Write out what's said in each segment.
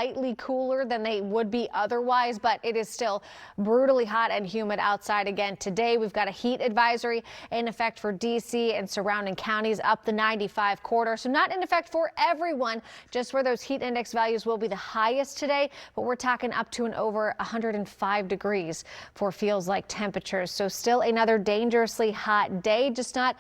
slightly cooler than they would be otherwise, but it is still brutally hot and humid outside again today. We've got a heat advisory in effect for D.C. and surrounding counties up the 95 corridor. So not in effect for everyone, just where those heat index values will be the highest today. But we're talking up to and over 105 degrees for feels like temperatures. So still another dangerously hot day, just not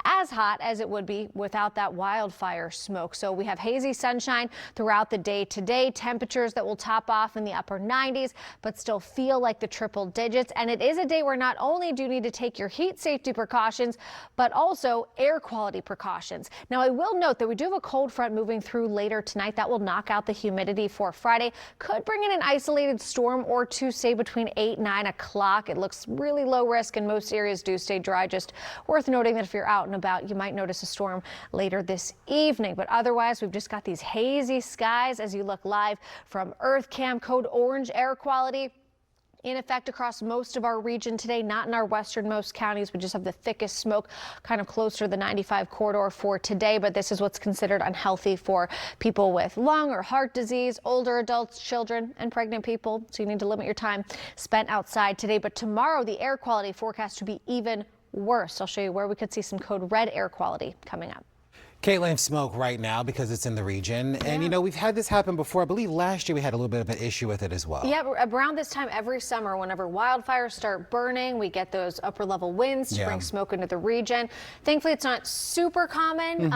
as hot as it would be without that wildfire smoke. So we have hazy sunshine throughout the day today, temperatures that will top off in the upper 90s, but still feel like the triple digits. And it is a day where not only do you need to take your heat safety precautions, but also air quality precautions. Now, I will note that we do have a cold front moving through later tonight that will knock out the humidity for Friday. Could bring in an isolated storm or two, say between 8 and 9 o'clock. It looks really low risk and most areas do stay dry. Just worth noting that if you're out and about, you might notice a storm later this evening. But otherwise, we've just got these hazy skies as you look live from Earth Cam. Code orange air quality in effect across most of our region today, not in our westernmost counties. We just have the thickest smoke kind of closer to the 95 corridor for today. But this is what's considered unhealthy for people with lung or heart disease, older adults, children, and pregnant people. So you need to limit your time spent outside today. But tomorrow, the air quality forecast to be even worse. I'll show you where we could see some code red air quality coming up. Kaitlyn, smoke right now because it's in the region. And, you know, we've had this happen before. I believe last year we had a little bit of an issue with it as well. Yeah, around this time every summer, whenever wildfires start burning, we get those upper level winds to bring smoke into the region. Thankfully, it's not super common,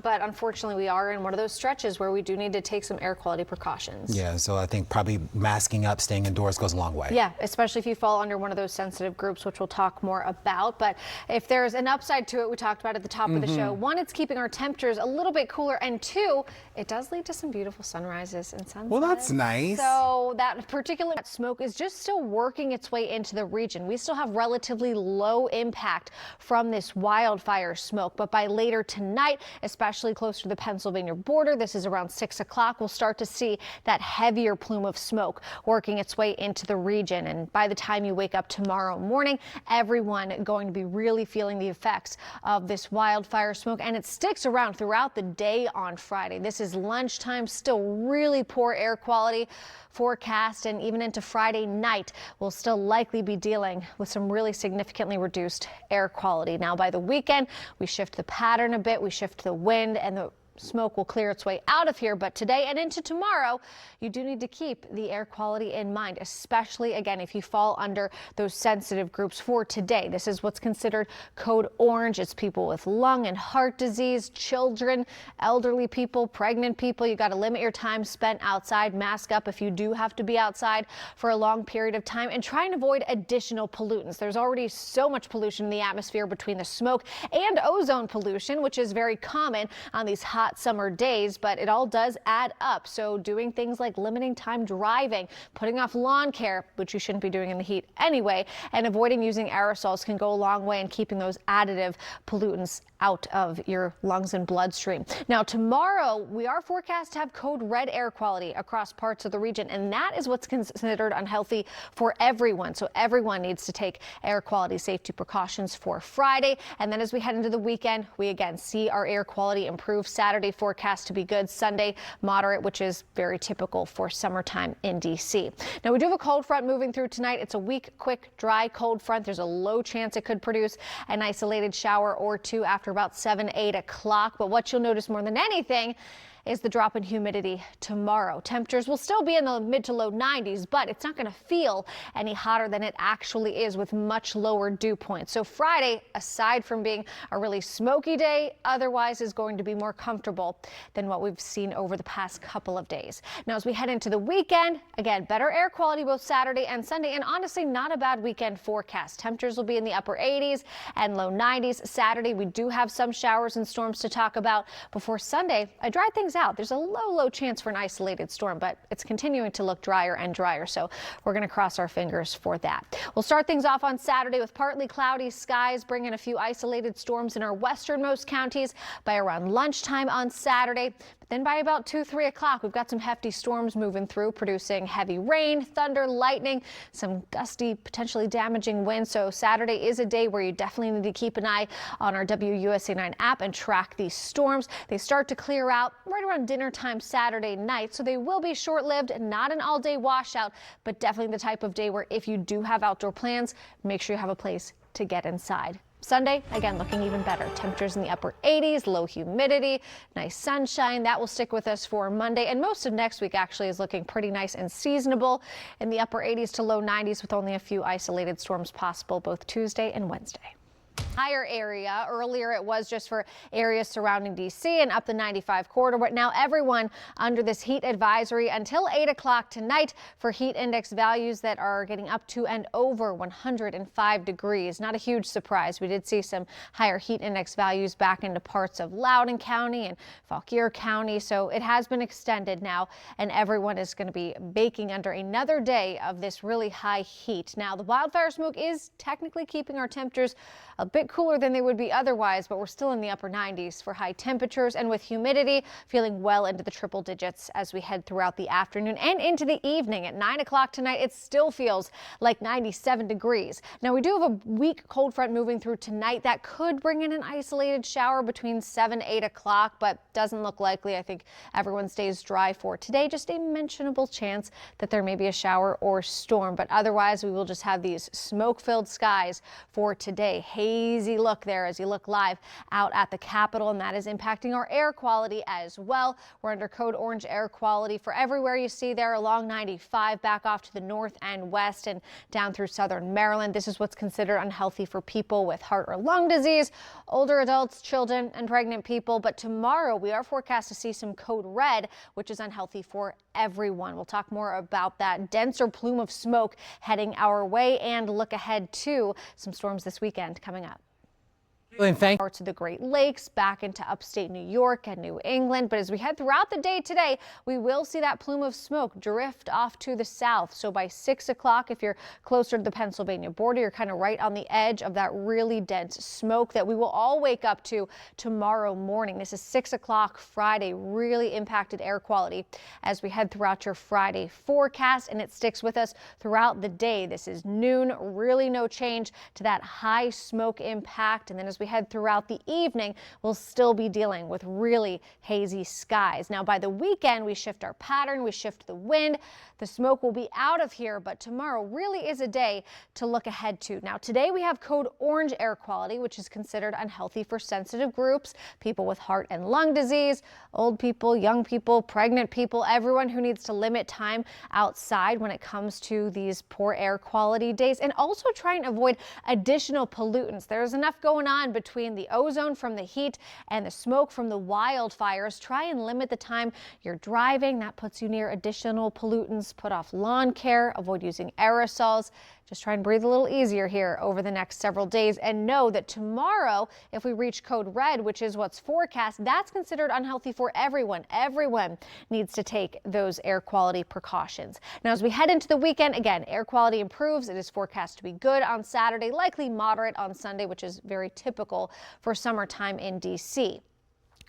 but unfortunately, we are in one of those stretches where we do need to take some air quality precautions. Yeah, so I think probably masking up, staying indoors goes a long way. Yeah, especially if you fall under one of those sensitive groups, which we'll talk more about. But if there's an upside to it, we talked about at the top of the show. One, it's keeping our temperatures a little bit cooler, and two, it does lead to some beautiful sunrises and sunsets. Well, that's nice. So that particular smoke is just still working its way into the region. We still have relatively low impact from this wildfire smoke, but by later tonight, especially close to the Pennsylvania border, this is around 6 o'clock, we'll start to see that heavier plume of smoke working its way into the region. And by the time you wake up tomorrow morning, everyone going to be really feeling the effects of this wildfire smoke, and it sticks around throughout the day on Friday. This is lunchtime, still really poor air quality forecast, and even into Friday night, we'll still likely be dealing with some really significantly reduced air quality. Now, by the weekend, we shift the pattern a bit, we shift the wind, and the smoke will clear its way out of here. But today and into tomorrow, you do need to keep the air quality in mind, especially again if you fall under those sensitive groups for today. This is what's considered code orange. It's people with lung and heart disease, children, elderly people, pregnant people. You got to limit your time spent outside, mask up if you do have to be outside for a long period of time, and try and avoid additional pollutants. There's already so much pollution in the atmosphere between the smoke and ozone pollution, which is very common on these hot summer days, but it all does add up. So doing things like limiting time driving, putting off lawn care, which you shouldn't be doing in the heat anyway, and avoiding using aerosols can go a long way in keeping those additive pollutants out of your lungs and bloodstream. Now, tomorrow we are forecast to have code red air quality across parts of the region, and that is what's considered unhealthy for everyone. So everyone needs to take air quality safety precautions for Friday. And then as we head into the weekend, we again see our air quality improve. Saturday forecast to be good, Sunday moderate, which is very typical for summertime in D.C. Now, we do have a cold front moving through tonight. It's a weak, quick, dry cold front. There's a low chance it could produce an isolated shower or two after about 7, 8 o'clock. But what you'll notice more than anything is the drop in humidity tomorrow. Temperatures will still be in the mid to low 90s, but it's not going to feel any hotter than it actually is with much lower dew points. So Friday, aside from being a really smoky day, otherwise is going to be more comfortable than what we've seen over the past couple of days. Now, as we head into the weekend, again, better air quality both Saturday and Sunday, and honestly, not a bad weekend forecast. Temperatures will be in the upper 80s and low 90s. Saturday, we do have some showers and storms to talk about. Before Sunday, I dry things out. There's a low chance for an isolated storm, but it's continuing to look drier and drier, so we're going to cross our fingers for that. We'll start things off on Saturday with partly cloudy skies, bringing a few isolated storms in our westernmost counties by around lunchtime on Saturday. But Then by about 2-3 o'clock, we've got some hefty storms moving through, producing heavy rain, thunder, lightning, some gusty, potentially damaging winds. So Saturday is a day where you definitely need to keep an eye on our WUSA 9 app and track these storms. They start to clear out right around dinner time Saturday night, so they will be short-lived, not an all-day washout, but definitely the type of day where if you do have outdoor plans, make sure you have a place to get inside. Sunday, again, looking even better. Temperatures in the upper 80s, low humidity, nice sunshine. That will stick with us for Monday. And most of next week actually is looking pretty nice and seasonable in the upper 80s to low 90s with only a few isolated storms possible both Tuesday and Wednesday. Higher area. Earlier it was just for areas surrounding D.C. and up the 95 corridor, but now everyone under this heat advisory until 8 o'clock tonight for heat index values that are getting up to and over 105 degrees. Not a huge surprise. We did see some higher heat index values back into parts of Loudoun County and Fauquier County, so it has been extended now, and everyone is going to be baking under another day of this really high heat. Now, the wildfire smoke is technically keeping our temperatures a bit cooler than they would be otherwise, but we're still in the upper 90s for high temperatures, and with humidity feeling well into the triple digits as we head throughout the afternoon and into the evening. At 9 o'clock tonight, it still feels like 97 degrees. Now, we do have a weak cold front moving through tonight that could bring in an isolated shower between 7 and 8 o'clock, but doesn't look likely. I think everyone stays dry for today. Just a mentionable chance that there may be a shower or storm, but otherwise we will just have these smoke-filled skies for today. Hazy look there as you look live out at the Capitol, and that is impacting our air quality as well. We're under code orange air quality for everywhere you see there along 95 back off to the north and west and down through southern Maryland. This is what's considered unhealthy for people with heart or lung disease, older adults, children, and pregnant people. But tomorrow we are forecast to see some code red, which is unhealthy for everyone. We'll talk more about that denser plume of smoke heading our way and look ahead to some storms this weekend coming up. Parts of the Great Lakes back into upstate New York and New England. But as we head throughout the day today, we will see that plume of smoke drift off to the south. So by 6 o'clock, if you're closer to the Pennsylvania border, you're kind of right on the edge of that really dense smoke that we will all wake up to tomorrow morning. This is 6 o'clock Friday, really impacted air quality as we head throughout your Friday forecast, and it sticks with us throughout the day. This is noon, really no change to that high smoke impact. And then as we head throughout the evening, we'll still be dealing with really hazy skies. Now, by the weekend, we shift our pattern, we shift the wind. The smoke will be out of here, but tomorrow really is a day to look ahead to. Now, today we have code orange air quality, which is considered unhealthy for sensitive groups, people with heart and lung disease, old people, young people, pregnant people, everyone who needs to limit time outside when it comes to these poor air quality days, and also try and avoid additional pollutants. There's enough going on between the ozone from the heat and the smoke from the wildfires. Try and limit the time you're driving. That puts you near additional pollutants. Put off lawn care, avoid using aerosols. Just try and breathe a little easier here over the next several days, and know that tomorrow, if we reach code red, which is what's forecast, that's considered unhealthy for everyone. Everyone needs to take those air quality precautions. Now, as we head into the weekend, again, air quality improves. It is forecast to be good on Saturday, likely moderate on Sunday, which is very typical for summertime in D.C.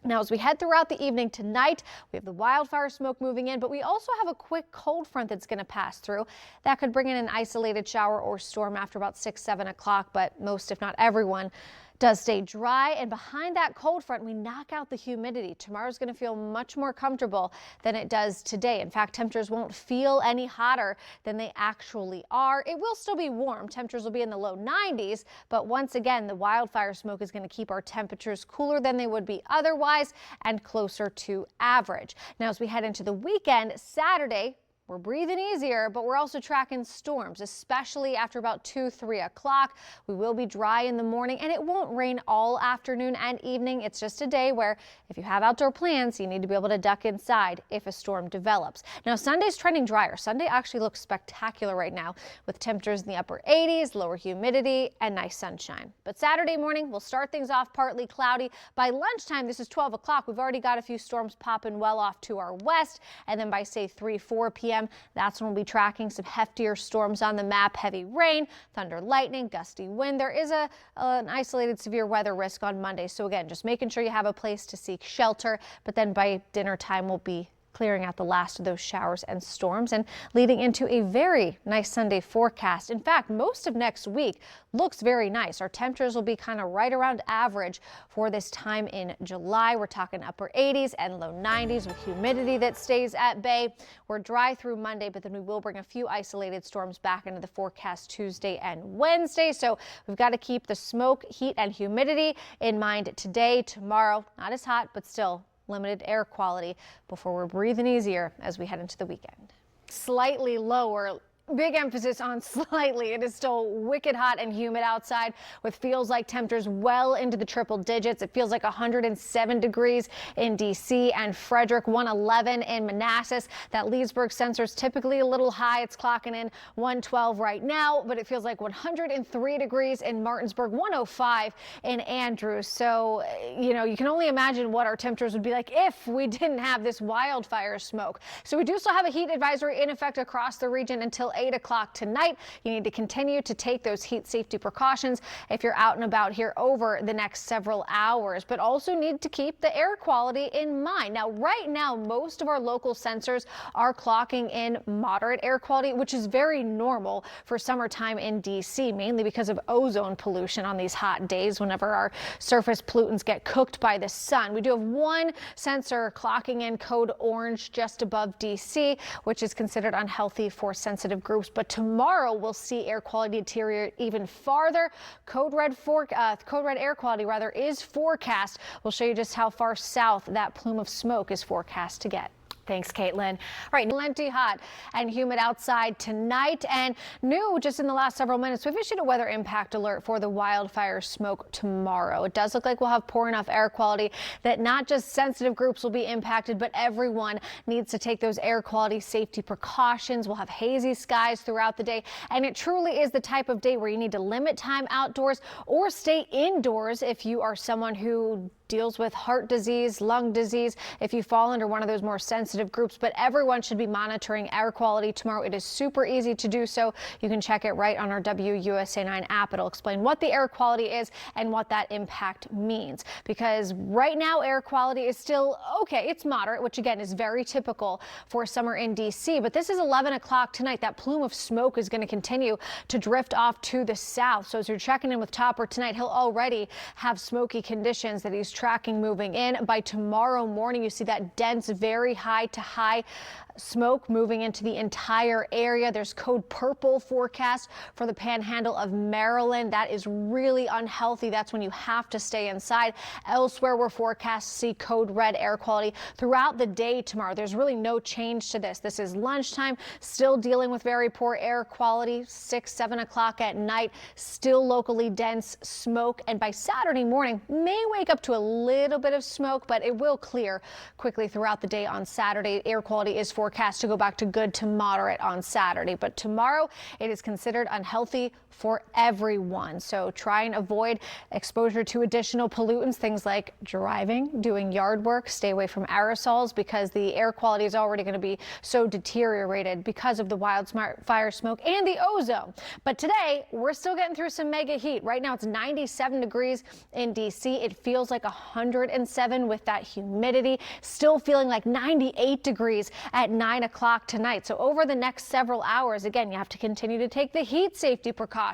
Now, as we head throughout the evening tonight, we have the wildfire smoke moving in, but we also have a quick cold front that's going to pass through. That could bring in an isolated shower or storm after about 6-7 o'clock, but most, if not everyone, does stay dry, and behind that cold front, we knock out the humidity. Tomorrow's going to feel much more comfortable than it does today. In fact, temperatures won't feel any hotter than they actually are. It will still be warm. Temperatures will be in the low 90s, but once again, the wildfire smoke is going to keep our temperatures cooler than they would be otherwise and closer to average. Now, as we head into the weekend, Saturday, we're breathing easier, but we're also tracking storms, especially after about 2-3 o'clock. We will be dry in the morning, and it won't rain all afternoon and evening. It's just a day where if you have outdoor plans, you need to be able to duck inside if a storm develops. Now, Sunday's trending drier. Sunday actually looks spectacular right now with temperatures in the upper 80s, lower humidity, and nice sunshine. But Saturday morning, we'll start things off partly cloudy. By lunchtime, this is 12 o'clock. We've already got a few storms popping well off to our west, and then by, say, 3-4 p.m., p.m. That's when we'll be tracking some heftier storms on the map. Heavy rain, thunder, lightning, gusty wind. There is an isolated severe weather risk on Monday. So again, just making sure you have a place to seek shelter. But then by dinner time, we'll be clearing out the last of those showers and storms and leading into a very nice Sunday forecast. In fact, most of next week looks very nice. Our temperatures will be kind of right around average for this time in July. We're talking upper 80s and low 90s with humidity that stays at bay. We're dry through Monday, but then we will bring a few isolated storms back into the forecast Tuesday and Wednesday. So we've got to keep the smoke, heat, and humidity in mind today. Tomorrow, not as hot, but still limited air quality before we're breathing easier as we head into the weekend. Slightly lower. Big emphasis on slightly. It is still wicked hot and humid outside with feels like temperatures well into the triple digits. It feels like 107 degrees in D.C. and Frederick, 111 in Manassas. That Leesburg sensor is typically a little high. It's clocking in 112 right now, but it feels like 103 degrees in Martinsburg, 105 in Andrews. So, you can only imagine what our temperatures would be like if we didn't have this wildfire smoke. So we do still have a heat advisory in effect across the region until 8 o'clock tonight. You need to continue to take those heat safety precautions if you're out and about here over the next several hours, but also need to keep the air quality in mind. Now, right now, most of our local sensors are clocking in moderate air quality, which is very normal for summertime in D.C., mainly because of ozone pollution on these hot days whenever our surface pollutants get cooked by the sun. We do have one sensor clocking in code orange just above D.C., which is considered unhealthy for sensitive groups. But tomorrow we'll see air quality deteriorate even farther. Code red air quality is forecast. We'll show you just how far south that plume of smoke is forecast to get. Thanks, Kaitlyn. All right, plenty hot and humid outside tonight, and new just in the last several minutes, we've issued a weather impact alert for the wildfire smoke tomorrow. It does look like we'll have poor enough air quality that not just sensitive groups will be impacted, but everyone needs to take those air quality safety precautions. We'll have hazy skies throughout the day, and it truly is the type of day where you need to limit time outdoors or stay indoors if you are someone who deals with heart disease, lung disease, if you fall under one of those more sensitive groups. But everyone should be monitoring air quality tomorrow. It is super easy to do so. You can check it right on our WUSA 9 app. It'll explain what the air quality is and what that impact means. Because right now, air quality is still okay. It's moderate, which again is very typical for summer in D.C. But this is 11 o'clock tonight. That plume of smoke is going to continue to drift off to the south. So as you're checking in with Topper tonight, he'll already have smoky conditions that he's tracking moving in. By tomorrow morning, you see that dense, very high to high smoke moving into the entire area. There's code purple forecast for the panhandle of Maryland. That is really unhealthy. That's when you have to stay inside. Elsewhere, we're forecast to see code red air quality throughout the day tomorrow. There's really no change to this. This is lunchtime, still dealing with very poor air quality, 6, 7 o'clock at night, still locally dense smoke. And by Saturday morning, may wake up to a little bit of smoke, but it will clear quickly throughout the day on Saturday. Air quality is forecast to go back to good to moderate on Saturday, but tomorrow it is considered unhealthy for everyone. So try and avoid exposure to additional pollutants, things like driving, doing yard work, stay away from aerosols because the air quality is already going to be so deteriorated because of the wildfire smoke and the ozone. But today we're still getting through some mega heat. Right now it's 97 degrees in D.C. It feels like 107 with that humidity, still feeling like 98 degrees at 9 o'clock tonight. So over the next several hours, again, you have to continue to take the heat safety precautions.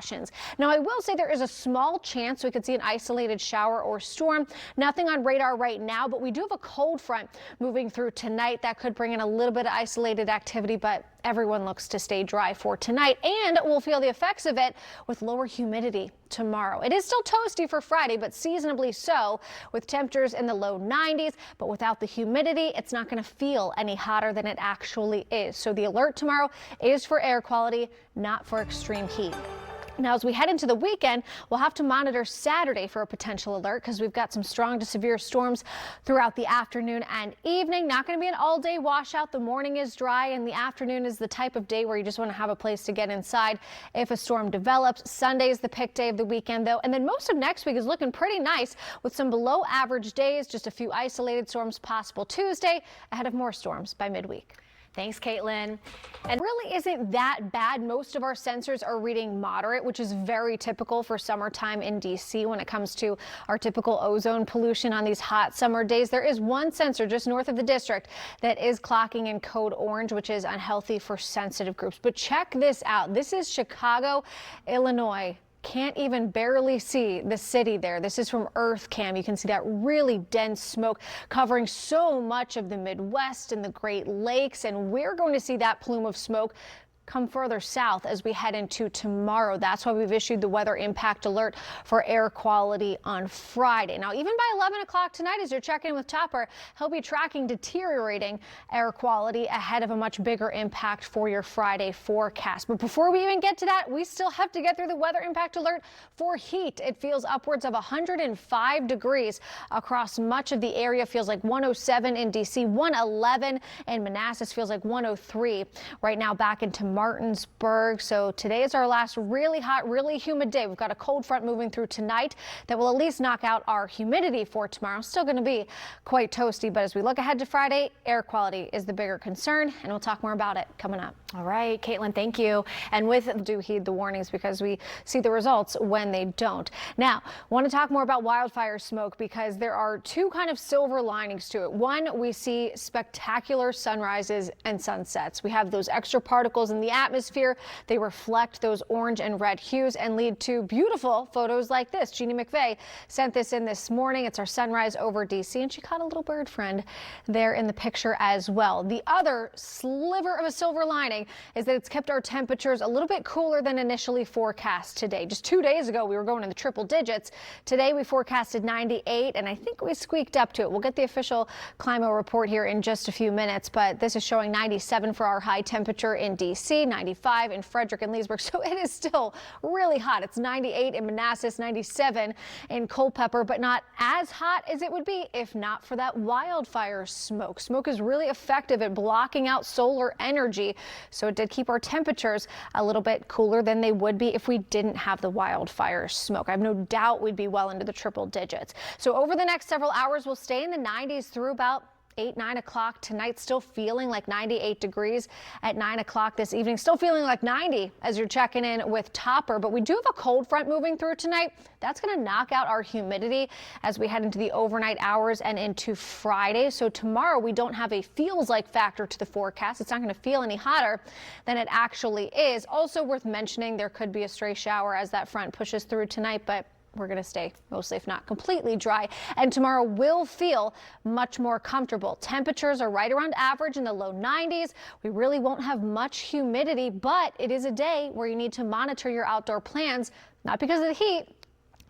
Now, I will say there is a small chance we could see an isolated shower or storm. Nothing on radar right now, but we do have a cold front moving through tonight that could bring in a little bit of isolated activity, but everyone looks to stay dry for tonight, and we'll feel the effects of it with lower humidity tomorrow. It is still toasty for Friday, but seasonably so, with temperatures in the low 90s, but without the humidity, it's not going to feel any hotter than it actually is. So the alert tomorrow is for air quality, not for extreme heat. Now, as we head into the weekend, we'll have to monitor Saturday for a potential alert because we've got some strong to severe storms throughout the afternoon and evening. Not going to be an all-day washout. The morning is dry and the afternoon is the type of day where you just want to have a place to get inside if a storm develops. Sunday is the pick day of the weekend, though, and then most of next week is looking pretty nice with some below average days, just a few isolated storms possible Tuesday ahead of more storms by midweek. Thanks, Kaitlyn. And really isn't that bad. Most of our sensors are reading moderate, which is very typical for summertime in DC when it comes to our typical ozone pollution on these hot summer days. There is one sensor just north of the district that is clocking in code orange, which is unhealthy for sensitive groups. But check this out. This is Chicago, Illinois. Can't even barely see the city there. This is from EarthCam. You can see that really dense smoke covering so much of the Midwest and the Great Lakes. And we're going to see that plume of smoke come further south as we head into tomorrow. That's why we've issued the weather impact alert for air quality on Friday. Now, even by 11 o'clock tonight, as you're checking in with Topper, he'll be tracking deteriorating air quality ahead of a much bigger impact for your Friday forecast. But before we even get to that, we still have to get through the weather impact alert for heat. It feels upwards of 105 degrees across much of the area. Feels like 107 in DC, 111 in Manassas, feels like 103 right now back into Martinsburg. So today is our last really hot, really humid day. We've got a cold front moving through tonight that will at least knock out our humidity for tomorrow. Still going to be quite toasty, but as we look ahead to Friday, air quality is the bigger concern, and we'll talk more about it coming up. All right, Kaitlyn, thank you. And do heed the warnings because we see the results when they don't. Now, want to talk more about wildfire smoke because there are two kind of silver linings to it. One, we see spectacular sunrises and sunsets. We have those extra particles in the atmosphere. They reflect those orange and red hues and lead to beautiful photos like this. Jeannie McVeigh sent this in this morning. It's our sunrise over DC, and she caught a little bird friend there in the picture as well. The other sliver of a silver lining is that it's kept our temperatures a little bit cooler than initially forecast today. Just 2 days ago, we were going in the triple digits. Today, we forecasted 98, and I think we squeaked up to it. We'll get the official Climo report here in just a few minutes, but this is showing 97 for our high temperature in DC. 95 in Frederick and Leesburg, so it is still really hot. It's 98 in Manassas, 97 in Culpeper, but not as hot as it would be if not for that wildfire smoke. Smoke is really effective at blocking out solar energy, so it did keep our temperatures a little bit cooler than they would be if we didn't have the wildfire smoke. I have no doubt we'd be well into the triple digits. So over the next several hours, we'll stay in the 90s through about 9 o'clock tonight. Still feeling like 98 degrees at 9 o'clock this evening. Still feeling like 90 as you're checking in with Topper. But we do have a cold front moving through tonight. That's going to knock out our humidity as we head into the overnight hours and into Friday. So tomorrow we don't have a feels like factor to the forecast. It's not going to feel any hotter than it actually is. Also worth mentioning, there could be a stray shower as that front pushes through tonight, but we're going to stay mostly, if not completely dry. And tomorrow will feel much more comfortable. Temperatures are right around average in the low 90s. We really won't have much humidity, but it is a day where you need to monitor your outdoor plans, not because of the heat,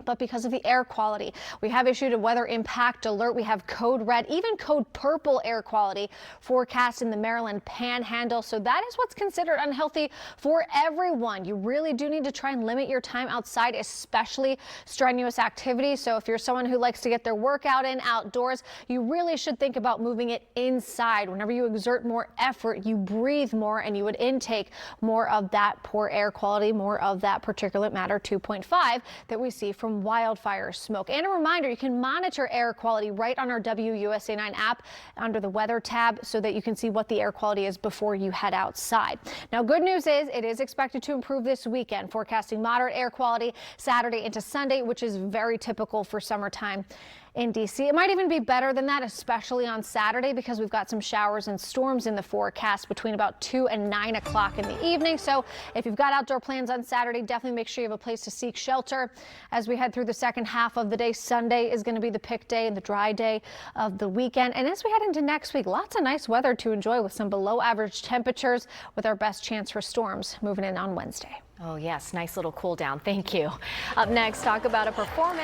but because of the air quality. We have issued a weather impact alert. We have code red, even code purple air quality forecast in the Maryland Panhandle. So that is what's considered unhealthy for everyone. You really do need to try and limit your time outside, especially strenuous activity. So if you're someone who likes to get their workout in outdoors, you really should think about moving it inside. Whenever you exert more effort, you breathe more and you would intake more of that poor air quality, more of that particulate matter 2.5 that we see from wildfire smoke. And a reminder, you can monitor air quality right on our WUSA 9 app under the weather tab so that you can see what the air quality is before you head outside. Now, good news is it is expected to improve this weekend, forecasting moderate air quality Saturday into Sunday, which is very typical for summertime in DC. It might even be better than that, especially on Saturday, because we've got some showers and storms in the forecast between about 2 and 9 o'clock in the evening. So if you've got outdoor plans on Saturday, definitely make sure you have a place to seek shelter. As we head through the second half of the day, Sunday is going to be the pick day and the dry day of the weekend. And as we head into next week, lots of nice weather to enjoy with some below average temperatures, with our best chance for storms moving in on Wednesday. Oh yes, nice little cool down. Thank you. Up next, talk about a performance